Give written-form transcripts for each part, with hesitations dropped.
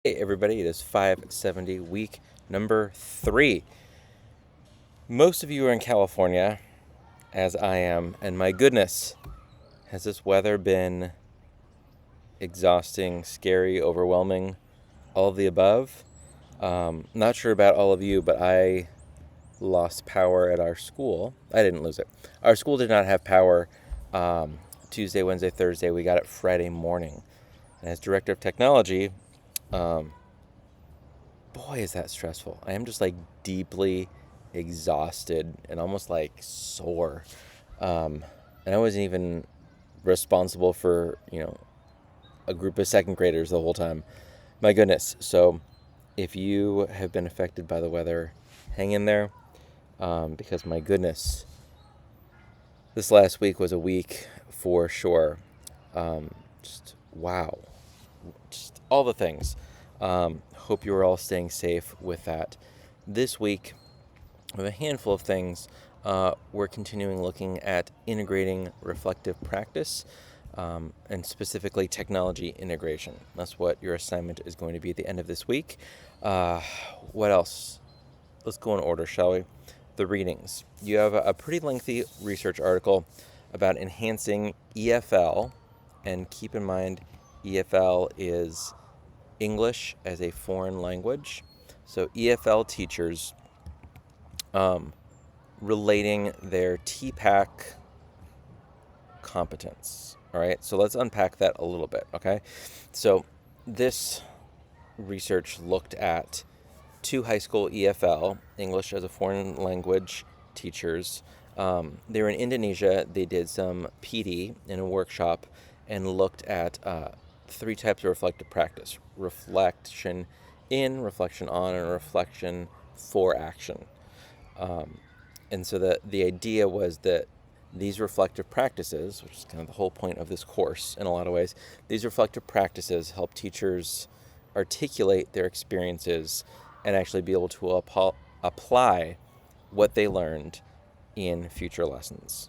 Hey everybody, it is 570 week number 3. Most of you are in California, as I am, and my goodness, has this weather been exhausting, scary, overwhelming, all of the above? Not sure about all of you, but I lost power at our school. I didn't lose it. Our school did not have power Tuesday, Wednesday, Thursday. We got it Friday morning. And as director of technology, boy, is that stressful. I am just like deeply exhausted and almost like sore. And I wasn't even responsible for, a group of second graders the whole time. My goodness. So if you have been affected by the weather, hang in there because my goodness, this last week was a week for sure. Just wow. Just all the things. Hope you are all staying safe with that. This week, we have a handful of things. We're continuing looking at integrating reflective practice and specifically technology integration. That's what your assignment is going to be at the end of this week. What else? Let's go in order, shall we? The readings. You have a pretty lengthy research article about enhancing EFL, and keep in mind, EFL is English as a foreign language. So EFL teachers relating their TPAC competence. All right, so let's unpack that a little bit, okay? So this research looked at 2 high school EFL, English as a foreign language teachers. They were in Indonesia. They did some PD in a workshop and looked at 3 types of reflective practice: reflection in, reflection on, and reflection for action. And so the idea was that these reflective practices, which is kind of the whole point of this course in a lot of ways, these reflective practices help teachers articulate their experiences and actually be able to apply what they learned in future lessons.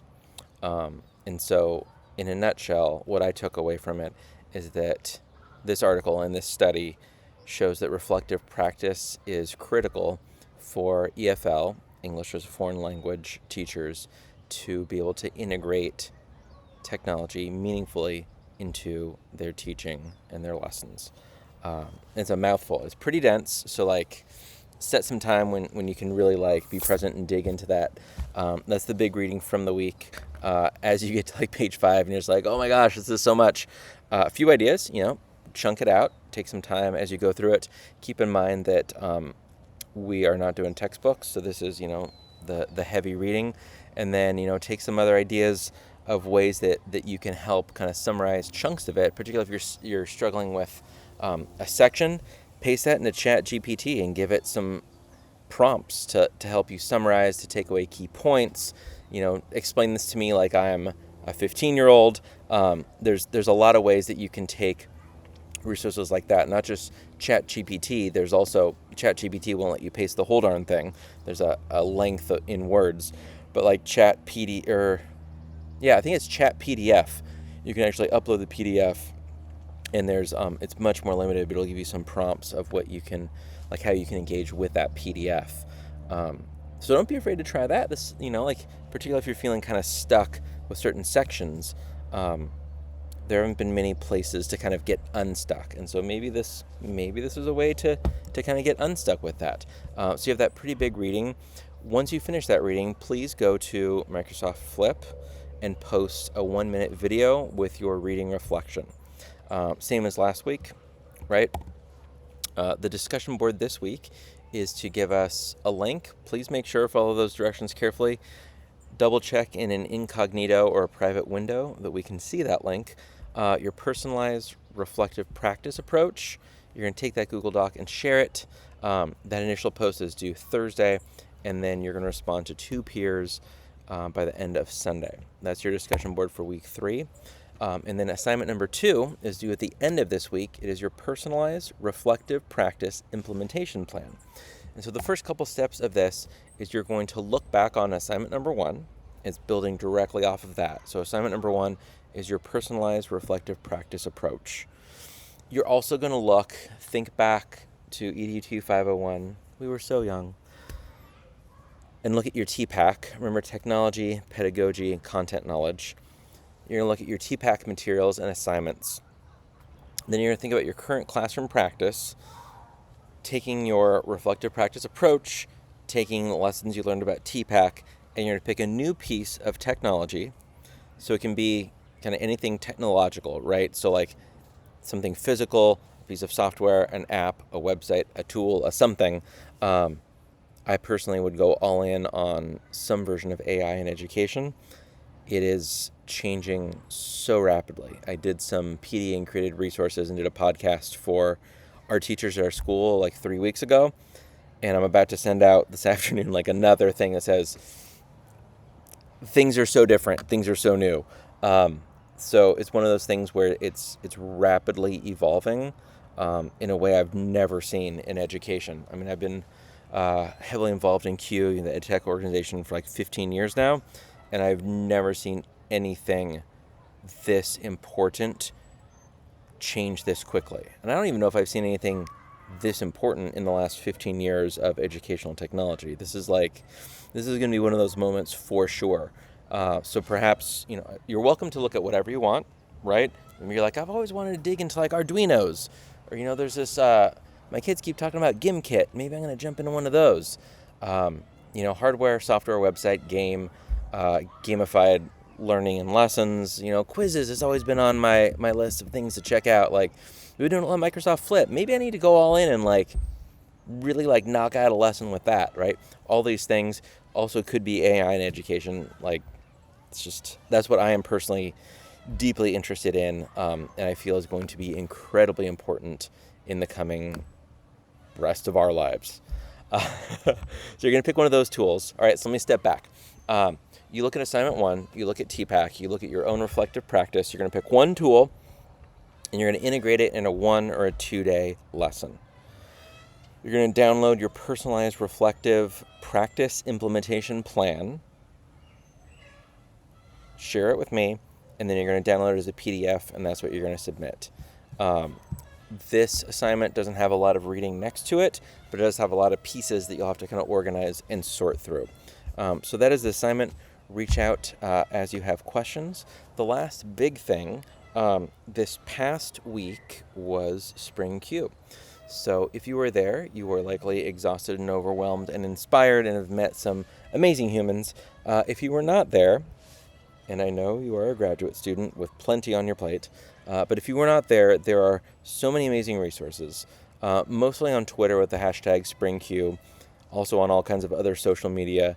And so, in a nutshell, what I took away from it is that this article and this study shows that reflective practice is critical for EFL, English as a foreign language teachers, to be able to integrate technology meaningfully into their teaching and their lessons. It's a mouthful. It's pretty dense, so set some time when you can really be present and dig into that. That's the big reading from the week. As you get to page 5 and you're just like, oh my gosh, this is so much. A few ideas, chunk it out, take some time as you go through it. Keep in mind that we are not doing textbooks, so this is, the heavy reading. And then, take some other ideas of ways that you can help kind of summarize chunks of it, particularly if you're struggling with a section. Paste that into ChatGPT and give it some prompts to help you summarize, to take away key points. Explain this to me like I am a 15-year-old. There's a lot of ways that you can take resources like that, not just ChatGPT. There's also ChatGPT won't let you paste the whole darn thing. There's a length in words, but like I think it's Chat PDF. You can actually upload the PDF, and there's it's much more limited, but it'll give you some prompts of what you can, like how you can engage with that PDF. So don't be afraid to try that. This, particularly if you're feeling kind of stuck with certain sections. There haven't been many places to kind of get unstuck, and so maybe this is a way to kind of get unstuck with that. So you have that pretty big reading. Once you finish that reading, please go to Microsoft Flip and post a 1-minute video with your reading reflection. Same as last week, right? The discussion board this week is to give us a link. Please make sure to follow those directions carefully. Double check in an incognito or a private window that we can see that link. Your personalized reflective practice approach. You're going to take that Google Doc and share it. That initial post is due Thursday, and then you're going to respond to 2 peers by the end of Sunday. That's your discussion board for week 3. And then assignment number 2 is due at the end of this week. It is your personalized reflective practice implementation plan. And so the first couple steps of this is you're going to look back on assignment number 1. It's building directly off of that. So assignment number 1 is your personalized reflective practice approach. You're also going to think back to EDU 501. We were so young. And look at your TPAC. Remember, technology, pedagogy, and content knowledge. You're going to look at your TPAC materials and assignments. Then you're going to think about your current classroom practice, taking your reflective practice approach, taking the lessons you learned about TPAC, and you're going to pick a new piece of technology. So it can be kind of anything technological, right? So like something physical, a piece of software, an app, a website, a tool, a something. I personally would go all in on some version of AI in education. It is changing so rapidly. I did some PD and created resources and did a podcast for our teachers at our school like 3 weeks ago. And I'm about to send out this afternoon like another thing that says, things are so different, things are so new. So it's one of those things where it's rapidly evolving in a way I've never seen in education. I mean, I've been heavily involved in CUE, the EdTech organization, for like 15 years now, and I've never seen anything this important change this quickly. And I don't even know if I've seen anything this important in the last 15 years of educational technology. This is going to be one of those moments for sure. So perhaps, you're welcome to look at whatever you want, right? And you're like, I've always wanted to dig into like Arduinos, or, there's this, my kids keep talking about GimKit. Maybe I'm going to jump into one of those. Hardware, software, website, game, gamified learning and lessons. Quizzes has always been on my list of things to check out. Like, we're doing a lot of Microsoft Flip. Maybe I need to go all in and really knock out a lesson with that, right? All these things also could be AI in education. That's what I am personally deeply interested in, and I feel is going to be incredibly important in the coming rest of our lives. So you're going to pick one of those tools. All right, so let me step back. You look at assignment 1, you look at TPAC, you look at your own reflective practice. You're going to pick one tool, and you're going to integrate it in a 1 or a 2-day lesson. You're going to download your personalized reflective practice implementation plan, share it with me, and then you're going to download it as a PDF, and that's what you're going to submit. This assignment doesn't have a lot of reading next to it, but it does have a lot of pieces that you'll have to kind of organize and sort through. So that is the assignment. Reach out as you have questions. The last big thing this past week was Spring CUE. So if you were there, you were likely exhausted and overwhelmed and inspired and have met some amazing humans. If you were not there, and I know you are a graduate student with plenty on your plate, but if you were not there, there are so many amazing resources, mostly on Twitter with the hashtag SpringCUE, also on all kinds of other social media,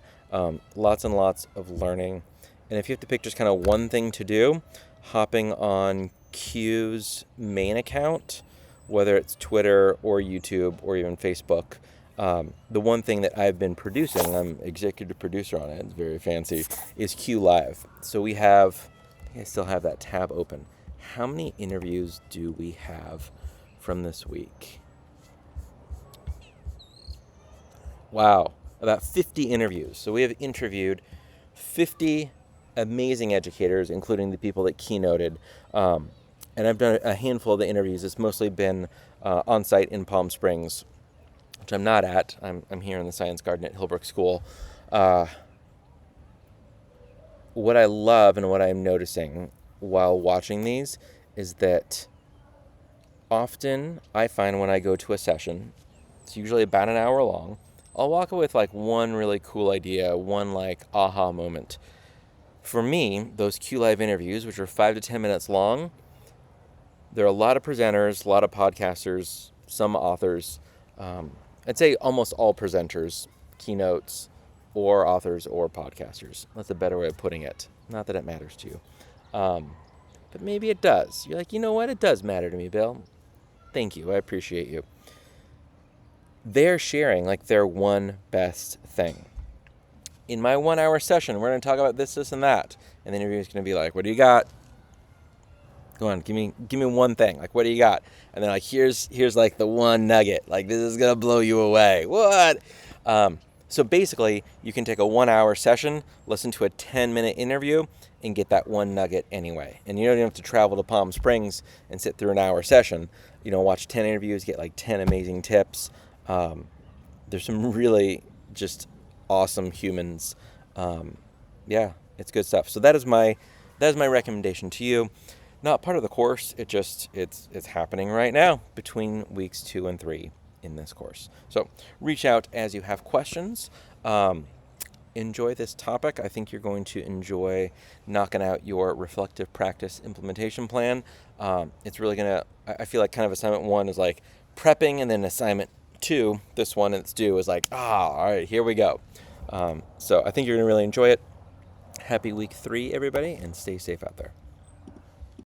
lots and lots of learning. And if you have to pick just kind of one thing to do, hopping on CUE's main account, whether it's Twitter or YouTube or even Facebook, the one thing that I've been producing, I'm executive producer on it, it's very fancy, is CUE Live. So we have, I think I still have that tab open. How many interviews do we have from this week? Wow, about 50 interviews. So we have interviewed 50 amazing educators, including the people that keynoted. And I've done a handful of the interviews. It's mostly been on site in Palm Springs, which I'm not at. I'm here in the Science Garden at Hillbrook School. What I love and what I'm noticing while watching these is that often I find when I go to a session, it's usually about an hour long, I'll walk away with one really cool idea, one aha moment. For me, those CUE Live interviews, which are 5 to 10 minutes long, there are a lot of presenters, a lot of podcasters, some authors. I'd say almost all presenters, keynotes, or authors or podcasters. That's a better way of putting it. Not that it matters to you. But maybe it does. You're like, you know what? It does matter to me, Bill. Thank you. I appreciate you. They're sharing their one best thing. In my 1 hour session, we're going to talk about this, and that. And the interview is going to be like, what do you got? Go on, give me one thing. What do you got? And then here's the one nugget. This is going to blow you away. What? So basically, you can take a 1 hour session, listen to a 10-minute interview, and get that one nugget anyway. And you don't even have to travel to Palm Springs and sit through an hour session. watch 10 interviews, get like 10 amazing tips. There's some really just awesome humans. Yeah, it's good stuff. So that is my recommendation to you. Not part of the course. It's happening right now between weeks 2 and 3 in this course. So reach out as you have questions. Enjoy this topic. I think you're going to enjoy knocking out your reflective practice implementation plan. It's really going to, I feel like kind of assignment 1 is like prepping, and then assignment 2, this one that's due, is like, all right, here we go. So I think you're going to really enjoy it. Happy week 3, everybody, and stay safe out there.